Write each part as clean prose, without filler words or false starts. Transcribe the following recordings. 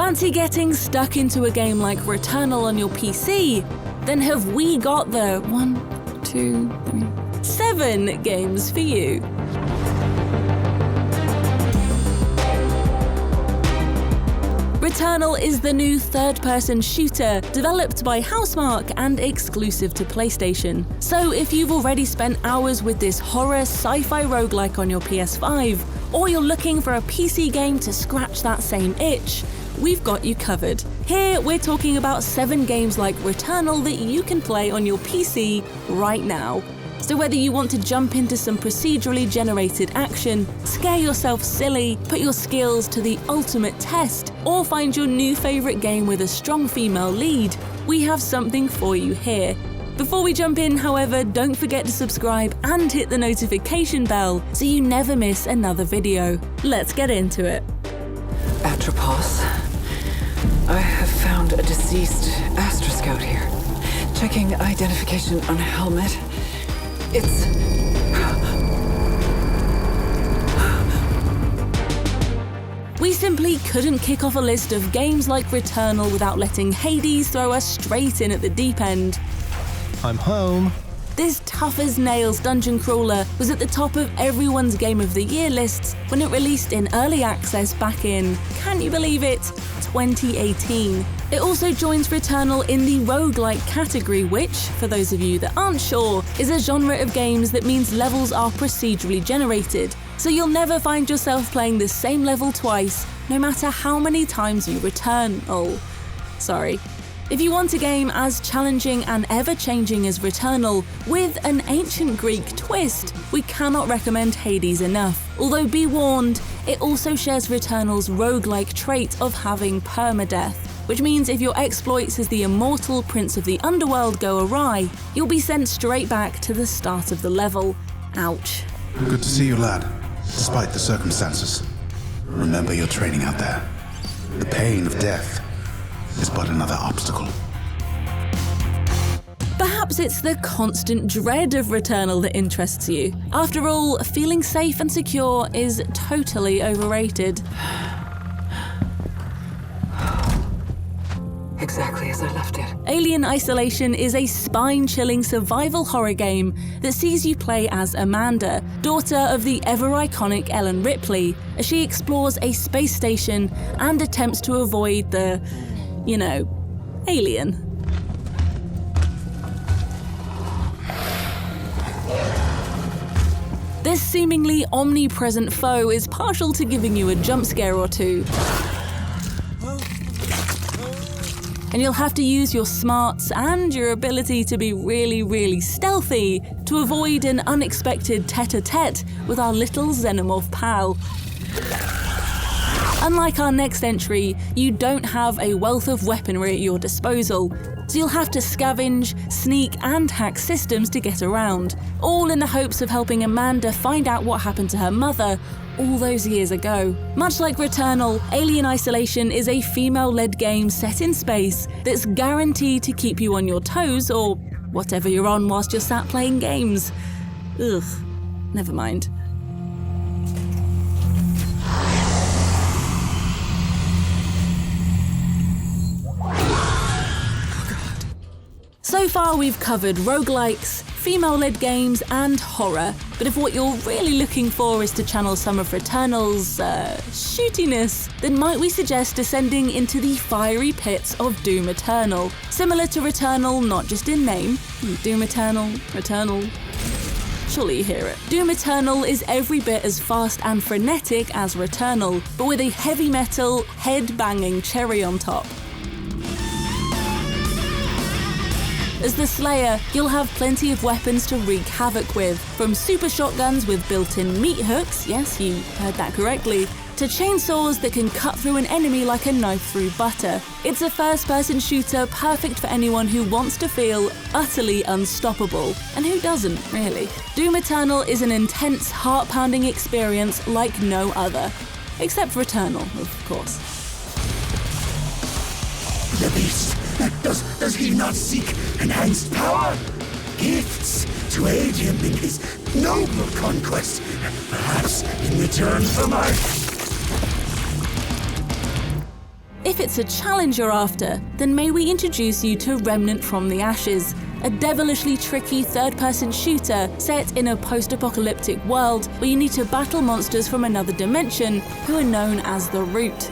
Fancy getting stuck into a game like Returnal on your PC? Then have we got the 7 games for you. Returnal is the new third-person shooter developed by Housemarque and exclusive to PlayStation. So if you've already spent hours with this horror sci-fi roguelike on your PS5, or you're looking for a PC game to scratch that same itch, we've got you covered. Here we're talking about 7 games like Returnal that you can play on your PC right now. So whether you want to jump into some procedurally generated action, scare yourself silly, put your skills to the ultimate test, or find your new favourite game with a strong female lead, we have something for you here. Before we jump in, however, don't forget to subscribe and hit the notification bell so you never miss another video. Let's get into it. Atropos. I have found a deceased Astra Scout here. Checking identification on helmet. It's... We simply couldn't kick off a list of games like Returnal without letting Hades throw us straight in at the deep end. I'm home. This tough-as-nails dungeon crawler was at the top of everyone's Game of the Year lists when it released in early access back in, can you believe it, 2018. It also joins Returnal in the roguelike category, which, for those of you that aren't sure, is a genre of games that means levels are procedurally generated. So you'll never find yourself playing the same level twice, no matter how many times you return. Sorry. If you want a game as challenging and ever-changing as Returnal, with an ancient Greek twist, we cannot recommend Hades enough. Although be warned, it also shares Returnal's roguelike trait of having permadeath, which means if your exploits as the immortal Prince of the Underworld go awry, you'll be sent straight back to the start of the level. Ouch. Good to see you, lad, despite the circumstances. Remember your training out there. The pain of death is but another obstacle. Perhaps it's the constant dread of Returnal that interests you. After all, feeling safe and secure is totally overrated. Exactly as I left it. Alien Isolation is a spine-chilling survival horror game that sees you play as Amanda, daughter of the ever-iconic Ellen Ripley, as she explores a space station and attempts to avoid the, alien. This seemingly omnipresent foe is partial to giving you a jump scare or two. And you'll have to use your smarts and your ability to be really, really stealthy to avoid an unexpected tete-a-tete with our little xenomorph pal. Unlike our next entry, you don't have a wealth of weaponry at your disposal, so you'll have to scavenge, sneak, and hack systems to get around, all in the hopes of helping Amanda find out what happened to her mother all those years ago. Much like Returnal, Alien Isolation is a female-led game set in space that's guaranteed to keep you on your toes, or whatever you're on whilst you're sat playing games. Ugh, never mind. So far we've covered roguelikes, female-led games, and horror, but if what you're really looking for is to channel some of Returnal's, shootiness, then might we suggest descending into the fiery pits of Doom Eternal. Similar to Returnal, not just in name. Doom Eternal, Returnal. Surely you hear it. Doom Eternal is every bit as fast and frenetic as Returnal, but with a heavy metal, head-banging cherry on top. As the Slayer, you'll have plenty of weapons to wreak havoc with, from super shotguns with built-in meat hooks, yes, you heard that correctly, to chainsaws that can cut through an enemy like a knife through butter. It's a first-person shooter perfect for anyone who wants to feel utterly unstoppable, and who doesn't, really. Doom Eternal is an intense, heart-pounding experience like no other. Except for Returnal, of course. The beast! Does he not seek enhanced power? Gifts to aid him in his noble conquest, perhaps in return for my... If it's a challenge you're after, then may we introduce you to Remnant from the Ashes, a devilishly tricky third-person shooter set in a post-apocalyptic world where you need to battle monsters from another dimension who are known as the Root.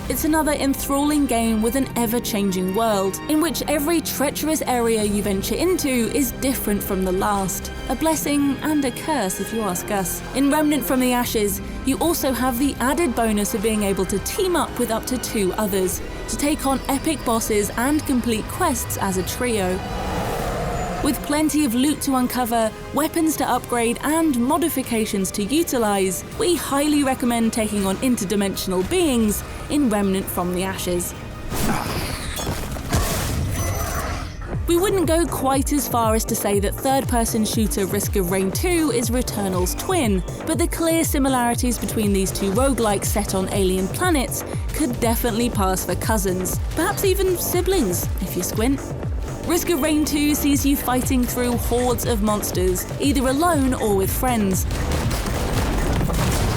It's another enthralling game with an ever-changing world, in which every treacherous area you venture into is different from the last. A blessing and a curse, if you ask us. In Remnant from the Ashes, you also have the added bonus of being able to team up with up to 2 others, to take on epic bosses and complete quests as a trio. With plenty of loot to uncover, weapons to upgrade, and modifications to utilize, we highly recommend taking on interdimensional beings in Remnant from the Ashes. We wouldn't go quite as far as to say that third-person shooter Risk of Rain 2 is Returnal's twin, but the clear similarities between these two roguelikes set on alien planets could definitely pass for cousins, perhaps even siblings, if you squint. Risk of Rain 2 sees you fighting through hordes of monsters, either alone or with friends.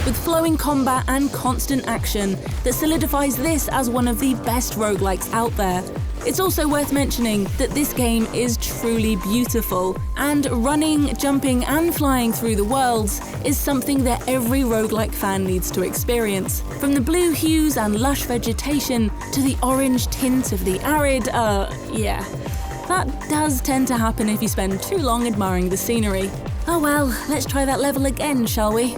With flowing combat and constant action that solidifies this as one of the best roguelikes out there. It's also worth mentioning that this game is truly beautiful, and running, jumping and flying through the worlds is something that every roguelike fan needs to experience. From the blue hues and lush vegetation to the orange tint of the arid, yeah. That does tend to happen if you spend too long admiring the scenery. Oh well, let's try that level again, shall we?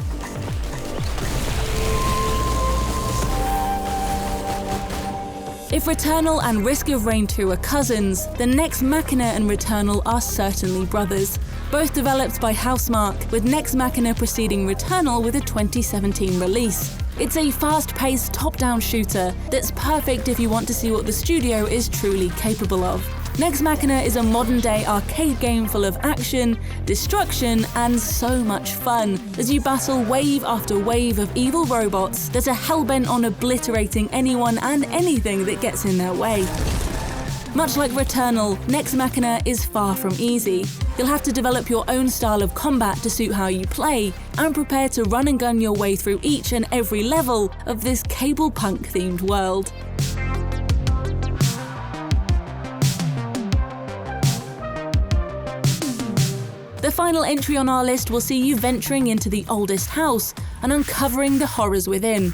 If Returnal and Risk of Rain 2 are cousins, then Nex Machina and Returnal are certainly brothers. Both developed by Housemarque, with Nex Machina preceding Returnal with a 2017 release. It's a fast-paced, top-down shooter that's perfect if you want to see what the studio is truly capable of. Nex Machina is a modern-day arcade game full of action, destruction, and so much fun as you battle wave after wave of evil robots that are hellbent on obliterating anyone and anything that gets in their way. Much like Returnal, Nex Machina is far from easy. You'll have to develop your own style of combat to suit how you play, and prepare to run and gun your way through each and every level of this cable punk-themed world. The final entry on our list will see you venturing into the oldest house and uncovering the horrors within.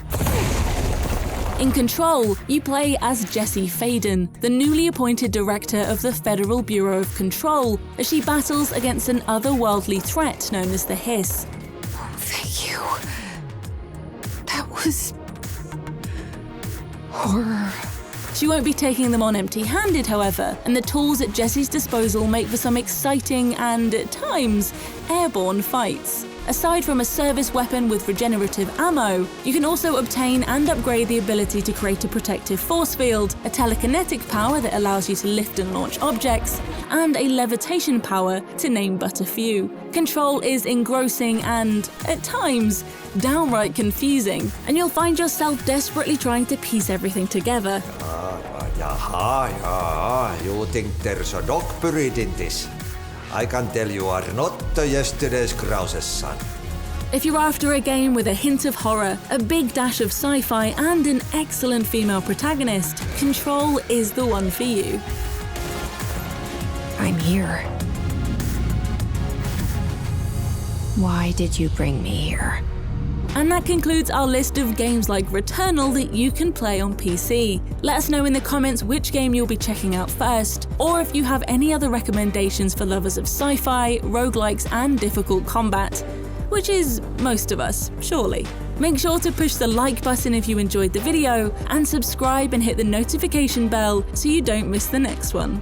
In Control, you play as Jessie Faden, the newly appointed director of the Federal Bureau of Control, as she battles against an otherworldly threat known as the Hiss. Thank you. That was horror. She won't be taking them on empty-handed, however, and the tools at Jessie's disposal make for some exciting and, at times, airborne fights. Aside from a service weapon with regenerative ammo, you can also obtain and upgrade the ability to create a protective force field, a telekinetic power that allows you to lift and launch objects, and a levitation power, to name but a few. Control is engrossing and, at times, downright confusing, and you'll find yourself desperately trying to piece everything together. You think there's a dog buried in this? I can tell you are not yesterday's Krause's son. If you're after a game with a hint of horror, a big dash of sci-fi, and an excellent female protagonist, Control is the one for you. I'm here. Why did you bring me here? And that concludes our list of games like Returnal that you can play on PC. Let us know in the comments which game you'll be checking out first, or if you have any other recommendations for lovers of sci-fi, roguelikes, and difficult combat, which is most of us, surely. Make sure to push the like button if you enjoyed the video, and subscribe and hit the notification bell so you don't miss the next one.